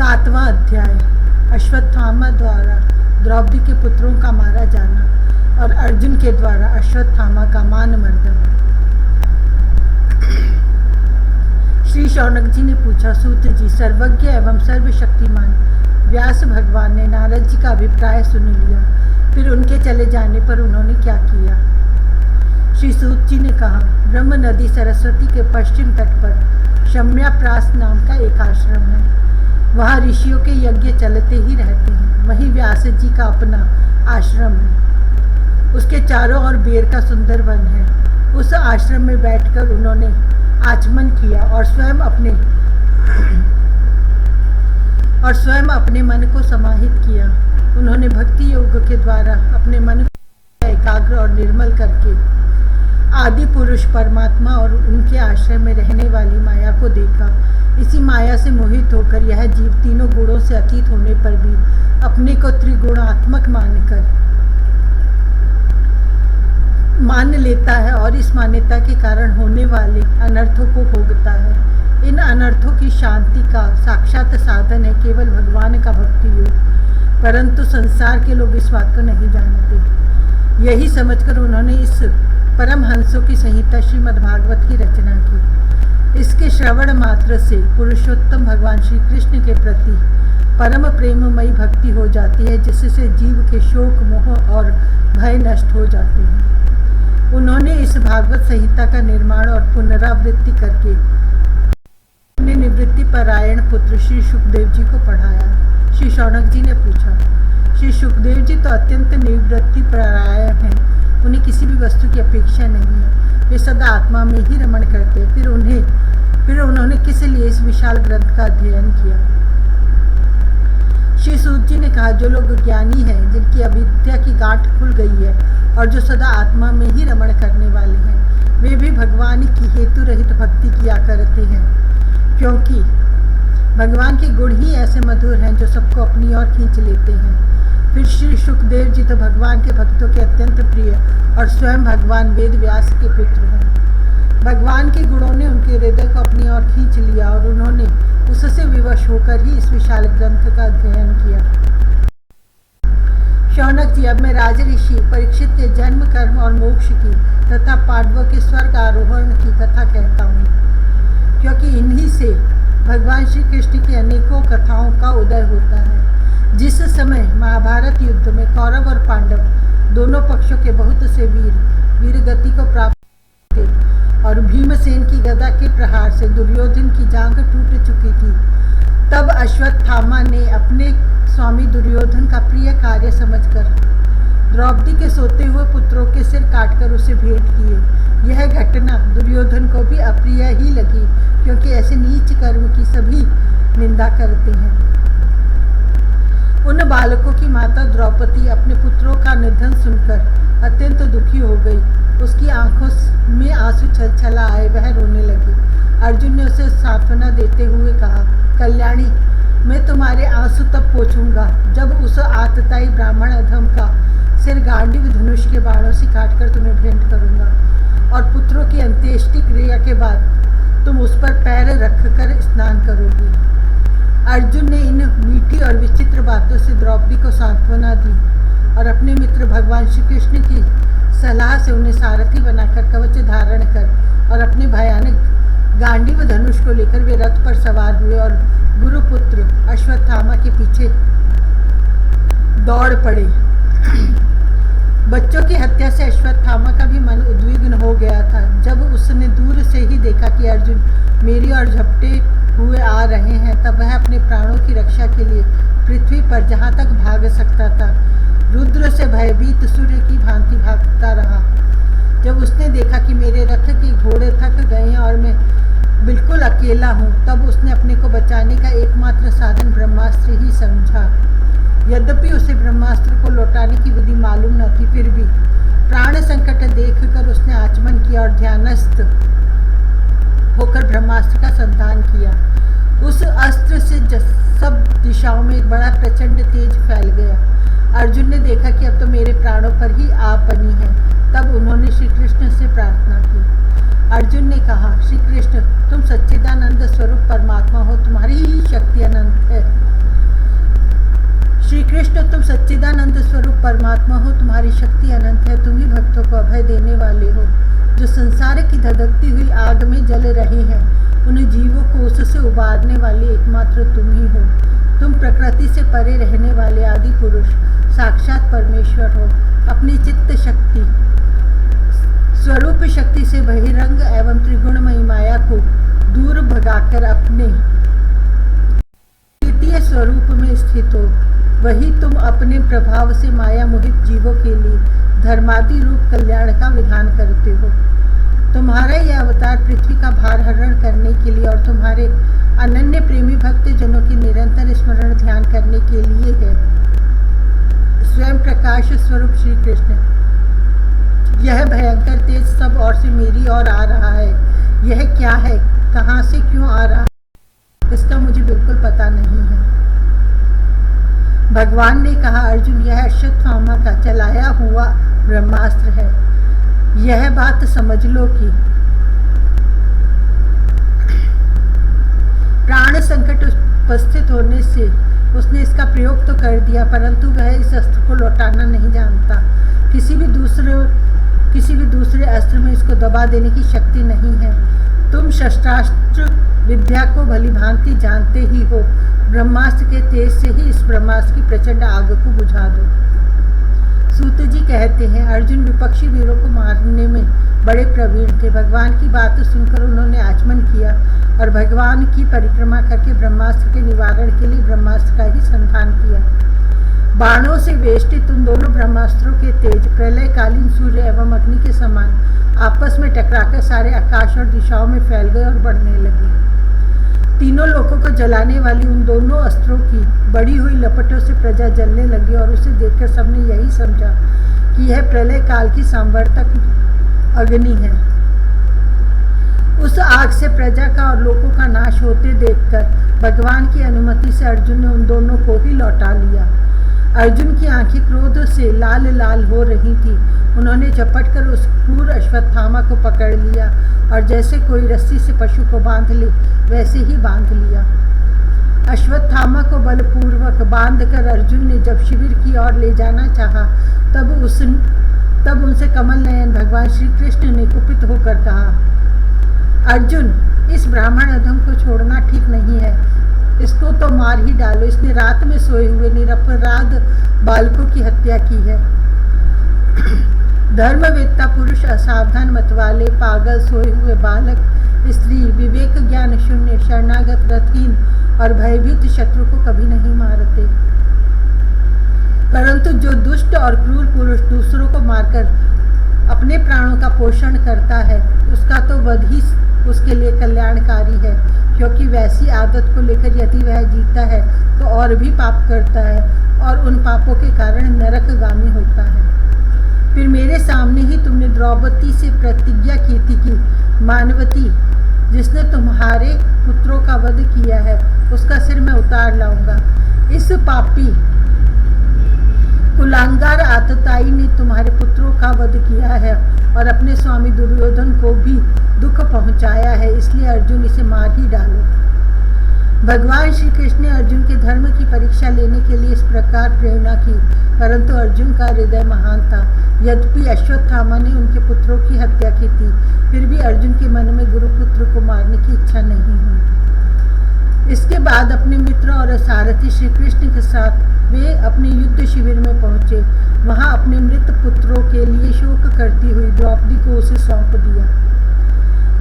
7वां अध्याय अश्वत्थामा द्वारा द्रौपदी के पुत्रों का मारा जाना और अर्जुन के द्वारा अश्वत्थामा का मान मर्दन। श्री शौनक जी ने पूछा, सूत जी, सर्वज्ञ एवं सर्वशक्तिमान व्यास भगवान ने नारद जी का अभिप्राय सुन लिया, फिर उनके चले जाने पर उन्होंने क्या किया? श्री सूत जी ने कहा, ब्रह्म नदी सरस्वती के पश्चिम तट पर शम्याप्रास नाम का एक आश्रम है। वहाँ ऋषियों के यज्ञ चलते ही रहते हैं। वहीं व्यास जी का अपना आश्रम है। उसके चारों ओर बेर का सुंदर वन है। उस आश्रम में बैठकर उन्होंने आचमन किया और स्वयं अपने मन को समाहित किया। उन्होंने भक्ति योग के द्वारा अपने मन को एकाग्र और निर्मल करके आदि पुरुष परमात्मा और उनके आश्रय में रहने वाली माया को देखा। इसी माया से मोहित होकर यह जीव तीनों गुणों से अतीत होने पर भी अपने को त्रिगुणात्मक मान लेता है और इस मान्यता के कारण होने वाले अनर्थों को भोगता है। इन अनर्थों की शांति का साक्षात साधन है केवल भगवान का भक्ति योग, परंतु संसार के लोग इस बात को नहीं जानते। यही समझकर उन्होंने इस परमहंसों की संहिता श्रीमद्भागवत की रचना की। इसके श्रवण मात्र से पुरुषोत्तम भगवान श्री कृष्ण के प्रति परम प्रेममयी भक्ति हो जाती है, जिससे जीव के शोक मोह और भय नष्ट हो जाते हैं। उन्होंने इस भागवत संहिता का निर्माण और पुनरावृत्ति करके अपने निवृत्ति परायण पुत्र श्री सुखदेव जी को पढ़ाया। श्री शौनक जी ने पूछा, श्री सुखदेव जी तो अत्यंत निवृत्ति परायण हैं। उन्हें किसी भी वस्तु की अपेक्षा नहीं है। वे सदा आत्मा में ही रमण करते हैं। फिर उन्होंने किस लिए इस विशाल ग्रंथ का अध्ययन किया? श्री सूत जी ने कहा, जो लोग ज्ञानी हैं, जिनकी अविद्या की गांठ खुल गई है और जो सदा आत्मा में ही रमण करने वाले हैं, वे भी भगवान की हेतु रहित भक्ति किया करते हैं, क्योंकि भगवान के गुण ही ऐसे मधुर हैं जो सबको अपनी ओर खींच लेते हैं। फिर श्री सुखदेव जी तो भगवान के भक्तों के अत्यंत प्रिय और स्वयं भगवान वेद व्यास के पुत्र हैं। भगवान के गुणों ने उनके हृदय को अपनी ओर खींच लिया और उन्होंने उससे विवश होकर ही इस विशाल ग्रंथ का अध्ययन किया। शौनक जी, अब मैं राज ऋषि परीक्षित के जन्म कर्म और मोक्ष की तथा पांडवों के स्वर्ग आरोहण की कथा कहता हूँ, क्योंकि इन्हीं से भगवान श्री कृष्ण की अनेकों कथाओं का उदय होता है। जिस समय महाभारत युद्ध में कौरव और पांडव दोनों पक्षों के बहुत से वीर गति को प्राप्त थे और भीमसेन की गदा के प्रहार से दुर्योधन की जांघ टूट चुकी थी, तब अश्वत्थामा ने अपने स्वामी दुर्योधन का प्रिय कार्य समझकर द्रौपदी के सोते हुए पुत्रों के सिर काटकर उसे भेंट किए। यह घटना दुर्योधन को भी अप्रिय ही लगी, क्योंकि ऐसे नीच कर्म की सभी निंदा करते हैं। उन बालकों की माता द्रौपदी अपने पुत्रों का निधन सुनकर अत्यंत दुखी हो गई। उसकी आंखों में आंसू छलछला आए, वह रोने लगी। अर्जुन ने उसे सांत्वना देते हुए कहा, कल्याणी, मैं तुम्हारे आंसू तब पोंछूंगा जब उस आतताई ब्राह्मण अधम का सिर गांडीव धनुष के बाणों से काटकर तुम्हें भेंट करूंगा और पुत्रों की अंत्येष्टि क्रिया के बाद तुम उस पर पैर रखकर स्नान करोगी। अर्जुन ने इन मीठी और विचित्र बातों से द्रौपदी को सांत्वना दी और अपने मित्र भगवान श्री कृष्ण की सलाह से उन्हें सारथी बनाकर कवच धारण कर और अपने भयानक गांडीव धनुष को लेकर वे रथ पर सवार हुए और गुरुपुत्र अश्वत्थामा के पीछे दौड़ पड़े। बच्चों की हत्या से अश्वत्थामा का भी मन उद्विग्न हो गया था। जब उसने दूर से ही देखा कि अर्जुन मेरी ओर झपटे हुए आ रहे हैं, तब वह अपने प्राणों की रक्षा के लिए पृथ्वी पर जहाँ तक भाग सकता था रुद्र से भयभीत सूर्य की भांति भागता रहा। जब उसने देखा कि मेरे रथ के घोड़े थक गए हैं और मैं बिल्कुल अकेला हूँ, तब उसने अपने को बचाने का एकमात्र साधन ब्रह्मास्त्र ही समझा। यद्यपि उसे ब्रह्मास्त्र को लौटाने की विधि मालूम न थी, फिर भी प्राण संकट देखकर उसने आचमन किया और ध्यानस्थ होकर ब्रह्मास्त्र का संधान किया। उस अस्त्र से सब दिशाओं में एक बड़ा प्रचंड तेज फैल गया। अर्जुन ने देखा कि अब तो मेरे प्राणों पर ही आप बनी है। तब उन्होंने श्री कृष्ण से प्रार्थना की। अर्जुन ने कहा, श्री कृष्ण, तुम सच्चिदानंद स्वरूप परमात्मा हो, तुम्हारी ही शक्ति अनंत है। आनंद स्वरूप परमात्मा हो, तुम्हारी शक्ति अनंत है। तुम ही भक्तों को अभय देने वाले हो। जो संसार की धधकती हुई आग में जल रहे हैं, उन जीवों को उससे उबारने वाले एकमात्र तुम ही हो। तुम प्रकृति से परे रहने वाले आदि पुरुष साक्षात परमेश्वर हो। अपनी चित्त शक्ति स्वरूप शक्ति से बहिरंग एवं त्रिगुणमयी माया को दूर भगाकर अपने द्वितीय स्वरूप में स्थित हो। वही तुम अपने प्रभाव से माया मोहित जीवों के लिए धर्मादि रूप कल्याण का विधान करते हो। तुम्हारा यह अवतार पृथ्वी का भार हरण करने के लिए और तुम्हारे अनन्य प्रेमी भक्त जनों की निरंतर स्मरण ध्यान करने के लिए है। स्वयं प्रकाश स्वरूप श्री कृष्ण, यह भयंकर तेज सब ओर से मेरी ओर आ रहा है। यह क्या है, कहाँ से क्यों आ रहा है, इसका मुझे बिल्कुल पता नहीं है। भगवान ने कहा, अर्जुन, यह अश्वत्थामा का चलाया हुआ ब्रह्मास्त्र है। यह बात समझ लो कि प्राण संकट उपस्थित होने से उसने इसका प्रयोग तो कर दिया, परंतु वह इस अस्त्र को लौटाना नहीं जानता। किसी भी दूसरे अस्त्र में इसको दबा देने की शक्ति नहीं है। तुम शस्त्रास्त्र विद्या को भली भांति जानते ही हो। ब्रह्मास्त्र के तेज से ही इस ब्रह्मास्त्र की प्रचंड आग को बुझा दो। सूत जी कहते हैं, अर्जुन विपक्षी वीरों को मारने में बड़े प्रवीण थे। भगवान की बात सुनकर उन्होंने आचमन किया और भगवान की परिक्रमा करके ब्रह्मास्त्र के निवारण के लिए ब्रह्मास्त्र का ही संधान किया। बाणों से वेष्टित उन दोनों ब्रह्मास्त्रों के तेज प्रलयकालीन सूर्य एवं अग्नि के समान आपस में टकराकर सारे आकाश और दिशाओं में फैल गए और बढ़ने लगे। तीनों लोगों को जलाने वाली उन दोनों अस्त्रों की बड़ी हुई लपटों से प्रजा जलने लगी और उसे देखकर सबने यही समझा कि यह प्रलय काल की संवर्तक अग्नि है। उस आग से प्रजा का और लोगों का नाश होते देखकर भगवान की अनुमति से अर्जुन ने उन दोनों को ही लौटा लिया। अर्जुन की आंखें क्रोध से लाल लाल हो रही थी। उन्होंने झपट कर उस क्रूर अश्वत्थामा को पकड़ लिया और जैसे कोई रस्सी से पशु को बांध ले वैसे ही बांध लिया। अश्वत्थामा को बलपूर्वक बांधकर अर्जुन ने जब शिविर की ओर ले जाना चाहा, तब उनसे कमल नयन भगवान श्री कृष्ण ने कुपित होकर कहा, अर्जुन, इस ब्राह्मण अधम को छोड़ना ठीक नहीं है। इसको तो मार ही डालो। इसने रात में सोए हुए निरपराध बालकों की हत्या की है। धर्मवेत्ता पुरुष, असावधान मतवाले, पागल, सोए हुए बालक, स्त्री, विवेक ज्ञान शून्य, शरणागत, रथहीन और भयभीत शत्रु को कभी नहीं मारते, परंतु जो दुष्ट और क्रूर पुरुष दूसरों को मारकर अपने प्राणों का पोषण करता है, उसका तो वध ही उसके लिए कल्याणकारी है, क्योंकि वैसी आदत को लेकर यदि वह जीता है तो और भी पाप करता है और उन पापों के कारण नरकगामी होता है। फिर मेरे सामने ही तुमने द्रौपदी से प्रतिज्ञा की थी कि मानवती, जिसने तुम्हारे पुत्रों का वध किया है, उसका सिर मैं उतार लाऊंगा। इस पापी कुलांगार आतताई ने तुम्हारे पुत्रों का वध किया है और अपने स्वामी दुर्योधन को भी दुख पहुंचाया है, इसलिए अर्जुन इसे मार ही डालो। भगवान श्री कृष्ण ने अर्जुन के धर्म की परीक्षा लेने के लिए इस प्रकार प्रेरणा की, परंतु अर्जुन का हृदय महान था। यद्यपि अश्वत्थामा ने उनके पुत्रों की हत्या की थी, फिर भी अर्जुन के मन में गुरुपुत्र को मारने की इच्छा नहीं हुई। इसके बाद अपने मित्र और सारथी श्री कृष्ण के साथ वे अपने युद्ध शिविर में पहुंचे। वहां अपने मृत पुत्रों के लिए शोक करती हुई द्रौपदी को उसे सौंप दिया।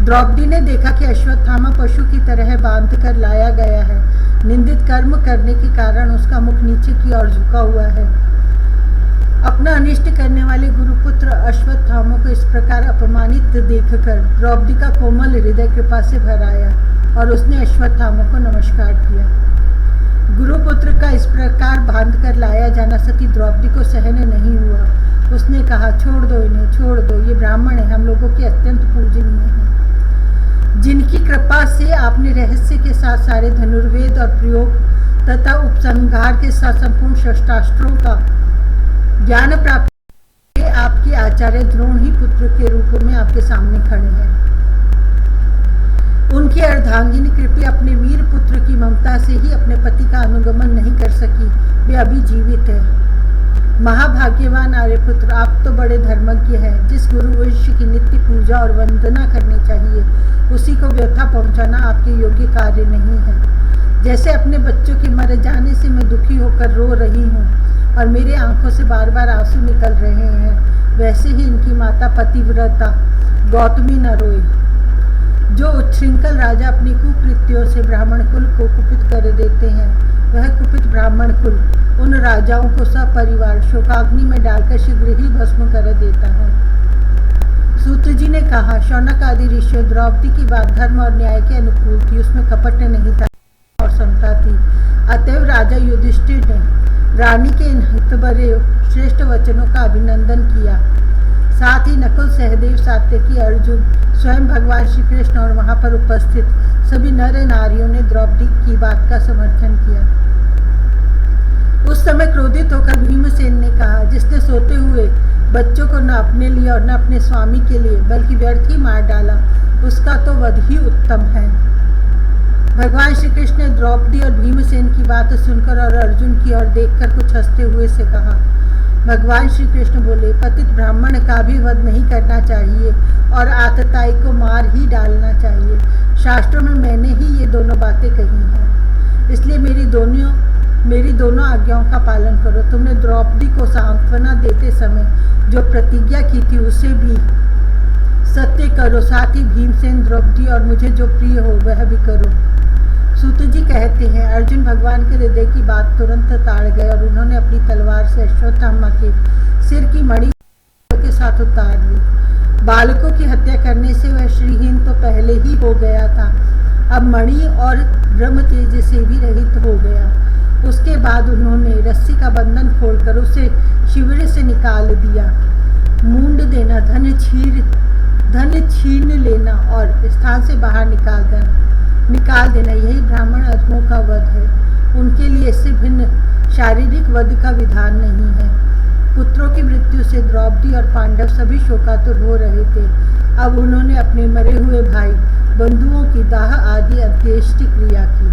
द्रौपदी ने देखा कि अश्वत्थामा पशु की तरह बांध कर लाया गया है। निंदित कर्म करने के कारण उसका मुख नीचे की ओर झुका हुआ है। अपना अनिष्ट करने वाले गुरुपुत्र अश्वत्थामा को इस प्रकार अपमानित देखकर द्रौपदी का कोमल हृदय कृपा से भर आया और उसने अश्वत्थामा को नमस्कार किया। गुरुपुत्र का इस प्रकार बांध कर लाया जाना सती द्रौपदी को सहन नहीं हुआ। उसने कहा, छोड़ दो इन्हें, छोड़ दो, ये ब्राह्मण है, हम लोगों के अत्यंत पूजनीय हैं, जिनकी कृपा से आपने रहस्य के साथ सारे धनुर्वेद और प्रयोग तथा उपसंहार के साथ संपूर्ण शस्त्रास्त्रों का ज्ञान प्राप्त किया। आपके आचार्य द्रोण ही पुत्र के रूप में आपके सामने खड़े हैं। उनकी अर्धांगिनी कृपी अपने वीर पुत्र की ममता से ही अपने पति का अनुगमन नहीं कर सकी, वे अभी जीवित है। महाभाग्यवान आर्यपुत्र, आप तो बड़े धर्मज्ञ हैं। जिस गुरु वंश की नित्य पूजा और वंदना करनी चाहिए, उसी को व्यथा पहुंचाना आपके योग्य कार्य नहीं है। जैसे अपने बच्चों के मर जाने से मैं दुखी होकर रो रही हूँ और मेरे आंखों से बार बार आंसू निकल रहे हैं, वैसे ही इनकी माता पतिव्रता गौतमी न रोए। जो उच्छृंखल राजा अपनी कुकृत्यों से ब्राह्मण कुल को कुपित कर देते हैं, वह कुपित ब्राह्मण कुल उन राजाओं को सपरिवार शोकाग्नि में डालकर शीघ्र ही भस्म कर देता है। सूत जी ने कहा, शौनक आदि ऋषियों, द्रौपदी की बात धर्म और न्याय के अनुकूल थी, उसमें कपट नहीं था और समता थी। अतएव राजा युधिष्ठिर ने रानी के इन हितभरे श्रेष्ठ वचनों का अभिनंदन किया। साथ ही नकुल, सहदेव, सात्यकी, अर्जुन, स्वयं भगवान श्री कृष्ण और वहां पर उपस्थित सभी नर नारियों ने द्रौपदी की बात का समर्थन किया। उस समय क्रोधित होकर भीमसेन ने कहा, जिसने सोते हुए बच्चों को न अपने लिए और न अपने स्वामी के लिए बल्कि व्यर्थ ही मार डाला, उसका तो वध ही उत्तम है। भगवान श्री कृष्ण ने द्रौपदी और भीमसेन की बात सुनकर और अर्जुन की ओर देखकर कुछ हंसते हुए से कहा। भगवान श्री कृष्ण बोले, पतित ब्राह्मण का भी वध नहीं करना चाहिए और आतताई को मार ही डालना चाहिए। शास्त्रों में मैंने ही ये दोनों बातें कही हैं, इसलिए मेरी दोनों आज्ञाओं का पालन करो। तुमने द्रौपदी को सांत्वना देते समय जो प्रतिज्ञा की थी, उसे भी सत्य करो। साथ ही भीमसेन, द्रौपदी और मुझे जो प्रिय हो वह भी करो। सूत जी कहते हैं, अर्जुन भगवान के हृदय की बात तुरंत ताड़ गए और उन्होंने अपनी तलवार से अश्वत्थामा के सिर की मणि के साथ उतार ली। बालकों की हत्या करने से वह श्रीहीन तो पहले ही हो गया था, अब मणि और ब्रह्म तेज से भी रहित हो गया। उसके बाद उन्होंने रस्सी का बंधन खोलकर उसे शिविर से निकाल दिया। मूंड देना, धन छीन लेना और स्थान से बाहर निकाल देना, यही ब्राह्मण अधमों का वध है। उनके लिए इससे भिन्न शारीरिक वध का विधान नहीं है। पुत्रों की मृत्यु से द्रौपदी और पांडव सभी शोकातुर हो रहे थे। अब उन्होंने अपने मरे हुए भाई बंधुओं की दाह आदि अंत्येष्टि क्रिया की।